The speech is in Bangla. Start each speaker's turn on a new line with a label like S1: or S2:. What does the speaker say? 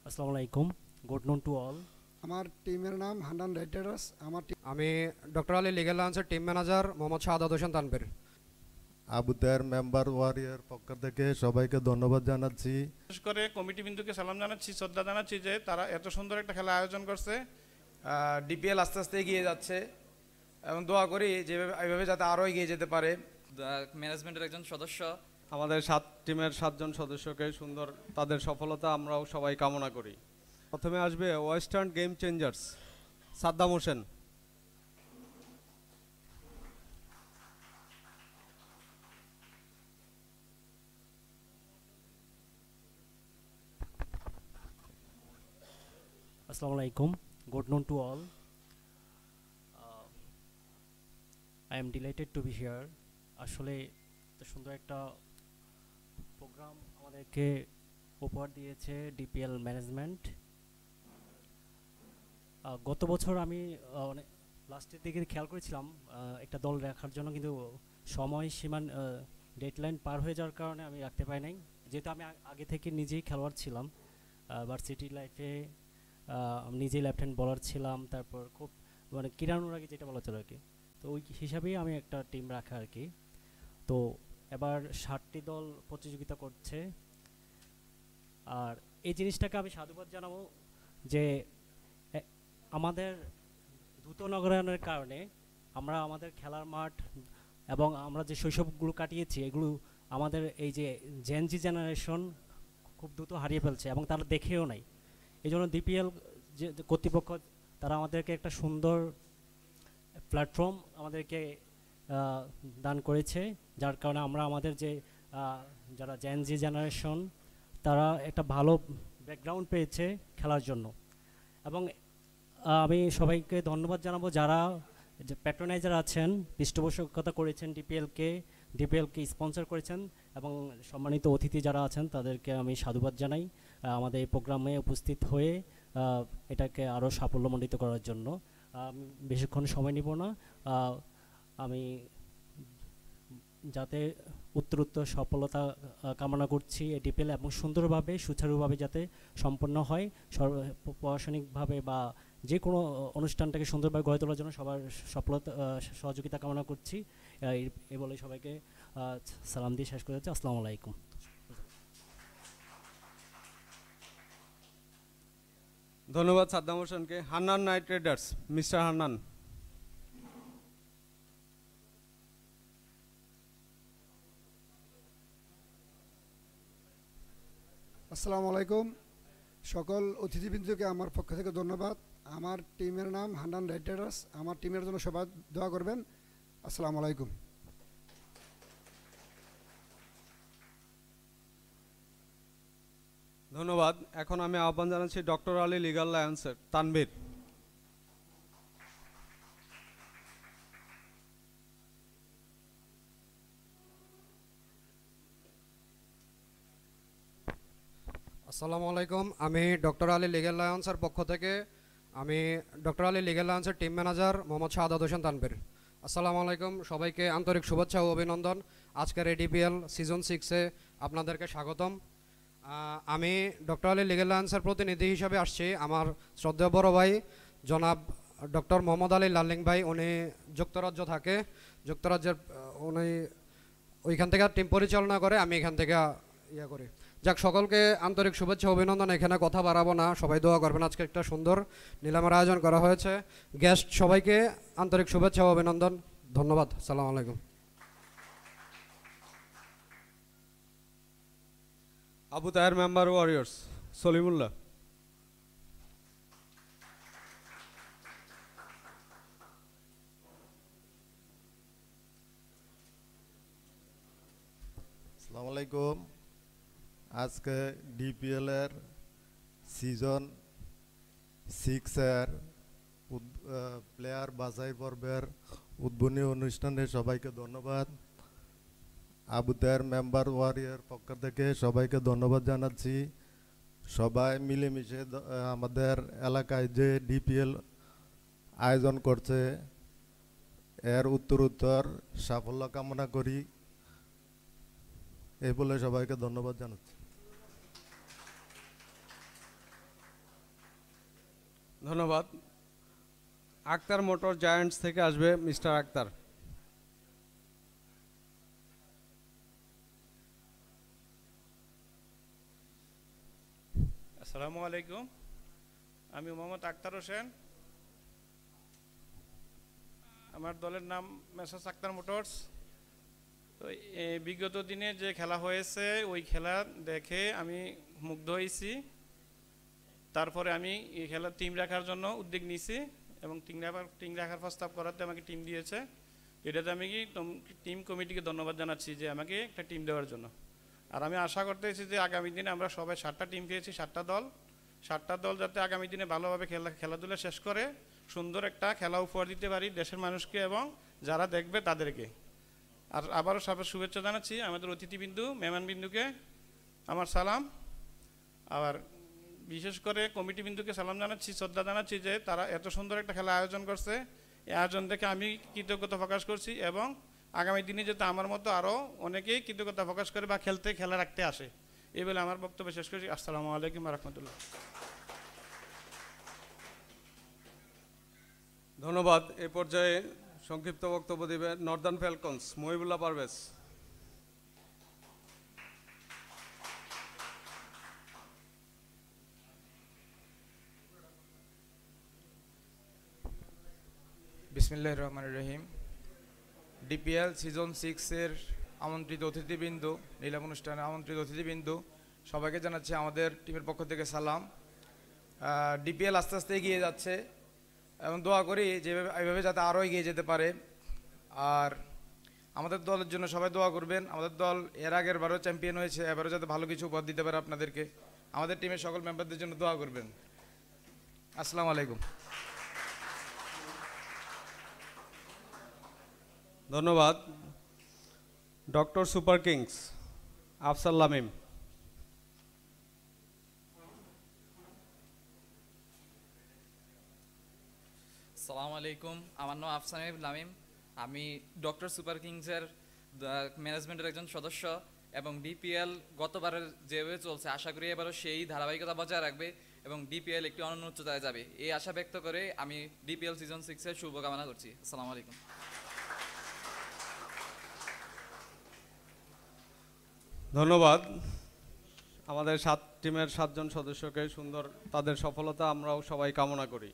S1: আসসালামু আলাইকুম, গুড নুন টু অল।
S2: আমার টিমের নাম হান্নান রাইডার্স। আমার টিম
S3: আমি ডক্টর আলী লিগ্যাল লায়েন্সের team manager Mohammad Shahadat Hossain Tanvir.
S4: Abu Taher member warrior পক্ষ থেকে সবাইকে ধন্যবাদ জানাচ্ছি।
S5: বিশেষ করে কমিটি বিন্দুকে সালাম জানাচ্ছি, শ্রদ্ধা জানাচ্ছি যে তারা এত সুন্দর একটা খেলা আয়োজন করছে।
S6: ডিপিএল আস্তে আস্তে এগিয়ে যাচ্ছে এবং দোয়া করি যেভাবে এইভাবে যাতে আরও এগিয়ে যেতে পারে।
S7: ম্যানেজমেন্টের একজন সদস্য,
S8: আমাদের টিমের 7জন সদস্যকে সুন্দর তাদের সফলতা আমরাও সবাই কামনা করি। প্রথমে আসবে western game changers, Saddam Hossain.
S1: আসসালামু আলাইকুম, গুড নুন to all. I am delighted to B here. আসলে এত সুন্দর একটা প্রোগ্রাম আমাদেরকে উপহার দিয়েছে ডিপিএল ম্যানেজমেন্ট। গত বছর আমি অনেক লাস্টের দিকে খেয়াল করেছিলাম একটা দল রাখার জন্য, কিন্তু সময় সীমা ডেডলাইন পার হয়ে যাওয়ার কারণে আমি রাখতে পারি নাই। যেহেতু আমি আগে থেকে নিজেই খেলোয়াড় ছিলাম, ভার্সিটি লাইফে আমি নিজেই লেফট হ্যান্ড বলার ছিলাম, তারপর খুব মানে ক্রীড়ানুরাগী যেটা বলা চলে আর কি। তো ওই হিসাবেই আমি একটা টিম রাখা আর কি। তো এবার 60টি দল প্রতিযোগিতা করছে। আর এই জিনিসটাকে আমি সাধুবাদ জানাবো যে আমাদের দ্রুত নগরায়নের কারণে আমরা আমাদের খেলার মাঠ এবং আমরা যে শৈশবগুলো কাটিয়েছি এগুলো আমাদের এই যে জেনজি জেনারেশন খুব দ্রুত হারিয়ে ফেলছে এবং তারা দেখেও নাই। এই জন্য ডিপিএল যে কর্তৃপক্ষ তারা আমাদেরকে একটা সুন্দর প্ল্যাটফর্ম আমাদেরকে দান করেছে, যার কারণে আমরা আমাদের যে যারা জেনজি জেনারেশন তারা একটা ভালো ব্যাকগ্রাউন্ড পেয়েছে খেলার জন্য। এবং আমি সবাইকে ধন্যবাদ জানাবো যারা যে প্যাট্রোনাইজার আছেন, পৃষ্ঠপোষকতা করেছেন ডিপিএলকে স্পন্সর করেছেন, এবং সম্মানিত অতিথি যারা আছেন তাদেরকে আমি সাধুবাদ জানাই আমাদের এই প্রোগ্রামে উপস্থিত হয়ে এটাকে আরও সাফল্যমণ্ডিত করার জন্য। আমি বেশিক্ষণ সময় নিব না। আমি যাতে উত্তরোত্তর সফলতা কামনা করছি এই ডিপিএল, এবং সুন্দরভাবে সুচারুভাবে যাতে সম্পন্ন হয়, প্রশাসনিকভাবে বা যে কোনো অনুষ্ঠানটাকে সুন্দরভাবে গড়ে তোলার জন্য সবার সফলতা সহযোগিতা কামনা করছি। এ বলে সবাইকে সালাম দিয়ে শেষ করে যাচ্ছি। আসসালামু আলাইকুম।
S8: ধন্যবাদ সাদ্দাম হোসেনকে। Hannan night Riders, mister Hannan.
S2: আসসালামু আলাইকুম। সকল অতিথিবৃন্দকে আমার পক্ষ থেকে ধন্যবাদ। আমার টিমের নাম হান্নান রাইডার্স। আমার টিমের জন্য সবাই দোয়া করবেন। আসসালামু আলাইকুম।
S8: ধন্যবাদ। এখন আমি আহ্বান জানাচ্ছি ডক্টর আলী লিগ্যাল লায়েন্সের তানভীর।
S3: আসসালামু আলাইকুম, আমি ডক্টর আলী লিগ্যাল লায়েন্সের পক্ষ থেকে আমি ডক্টর আলী লিগ্যাল লায়েন্সের টিম ম্যানেজার মোহাম্মদ শাহাদাত হোসেন তানভীর। আসসালামু আলাইকুম, সবাইকে আন্তরিক শুভেচ্ছা ও অভিনন্দন। আজকের এডিপিএল সিজন 6-এ আপনাদেরকে স্বাগতম। আমি ডক্টর আলী লিগ্যাল লায়েন্সের প্রতিনিধি হিসাবে আসছি। আমার শ্রদ্ধেয় বড় ভাই জনাব ডক্টর মোহাম্মদ আলী লাল্লিং ভাই, উনি যুক্তরাজ্য থাকে। যুক্তরাজ্যের উনি ওইখান থেকে টিম পরিচালনা করে, আমি এখান থেকে ইয়ে করি। যাক, সকলকে আন্তরিক শুভেচ্ছা অভিনন্দন। এখানে কথা বাড়াবো না, সবাই দোয়া করবেন। আজকে একটা সুন্দর নিলামের আয়োজন করা হয়েছে। গেস্ট সবাইকে আন্তরিক শুভেচ্ছা ও অভিনন্দন। ধন্যবাদ। আসসালামু আলাইকুম।
S8: Abu Taher member warriors, Salimullah.
S4: আসসালামু আলাইকুম। আজকে ডিপিএল এর সিজন 6-এর প্লেয়ার বাছাই পর্বের উদ্বোধনী অনুষ্ঠানে সবাইকে ধন্যবাদ। আবু তাহের মেম্বার ওয়ারিয়ার পক্ষ থেকে সবাইকে ধন্যবাদ জানাচ্ছি। সবাই মিলেমিশে আমাদের এলাকায় যে ডিপিএল আয়োজন করছে এর উত্তরোত্তর সাফল্য কামনা করি। এই বলে সবাইকে ধন্যবাদ জানাচ্ছি।
S8: ধন্যবাদ। আক্তার মোটর জায়ান্টস থেকে আসবে মিস্টার আক্তার।
S5: আসসালামু আলাইকুম, আমি মোহাম্মদ আক্তার হোসেন। আমার দলের নাম মেসার্স আক্তার মোটরস। তো বিগত দিনে যে খেলা হয়েছে ওই খেলা দেখে আমি মুগ্ধ হয়েছি। তারপরে আমি এই খেলার টিম রাখার জন্য উদ্যোগ নিয়েছি এবং টিম রাখার প্রস্তাব করাতে আমাকে টিম দিয়েছে। এটাতে আমি টিম কমিটিকে ধন্যবাদ জানাচ্ছি যে আমাকে একটা টিম দেওয়ার জন্য। আর আমি আশা করতেছি যে আগামী দিনে আমরা সবাই 7টা টিম পেয়েছি, 7টা দল যাতে আগামী দিনে ভালোভাবে খেলাধুলা শেষ করে সুন্দর একটা খেলা উপহার দিতে পারি দেশের মানুষকে এবং যারা দেখবে তাদেরকে। আর আবারও সবার শুভেচ্ছা জানাচ্ছি আমাদের অতিথিবিন্দু মেহমানবিন্দুকে আমার সালাম। আবার বিশেষ করে কমিটিবিন্দুকে সালাম জানাচ্ছি, শ্রদ্ধা জানাচ্ছি যে তারা এত সুন্দর একটা খেলা আয়োজন করছে। এই আয়োজন দেখে আমি কৃতজ্ঞতা প্রকাশ করছি এবং আগামী দিনে যাতে আমার মতো আরও অনেকেই কৃতজ্ঞতা প্রকাশ করে বা খেলা রাখতে আসে। এই বলে আমার বক্তব্য শেষ করছি। আসসালামু আলাইকুম রহমতুল্লাহ।
S8: ধন্যবাদ। এ পর্যায়ে সংক্ষিপ্ত বক্তব্য দেবেন নর্দার্ন ফ্যালকনস মহিবুল্লাহ পারভেজ।
S6: বিসমিল্লাহির রহমানির রহিম। ডিপিএল সিজন 6-এর আমন্ত্রিত অতিথিবৃন্দ, নিলাম অনুষ্ঠানে আমন্ত্রিত অতিথিবৃন্দ, সবাইকে জানাচ্ছি আমাদের টিমের পক্ষ থেকে সালাম। ডিপিএল আস্তে আস্তে এগিয়ে যাচ্ছে এবং দোয়া করি যেভাবে এইভাবে যাতে আরও এগিয়ে যেতে পারে। আর আমাদের দলের জন্য সবাই দোয়া করবেন। আমাদের দল এর আগের বারও চ্যাম্পিয়ন হয়েছে, এবারও যাতে ভালো কিছু উপহার দিতে পারে আপনাদেরকে। আমাদের টিমের সকল মেম্বারদের জন্য দোয়া করবেন। আসসালামু আলাইকুম।
S8: ধন্যবাদ। Doctor super kings Afsar Lamim.
S7: আসসালামু আলাইকুম, আমার নাম আফসান লামিম। আমি ডক্টর সুপার কিংসের ম্যানেজমেন্টের একজন সদস্য এবং ডিপিএল গতবারের যেভাবে চলছে আশা করি এবারও সেই ধারাবাহিকতা বজায় রাখবে এবং ডিপিএল একটি অনন্য উচ্চতায় যাবে এই আশা ব্যক্ত করে আমি ডিপিএল সিজন 6-এর শুভকামনা করছি। আসসালামু আলাইকুম।
S8: ধন্যবাদ। আমাদের টিমের 7 জন সদস্যকে তাদের সফলতা আমরাও সবাই কামনা করি।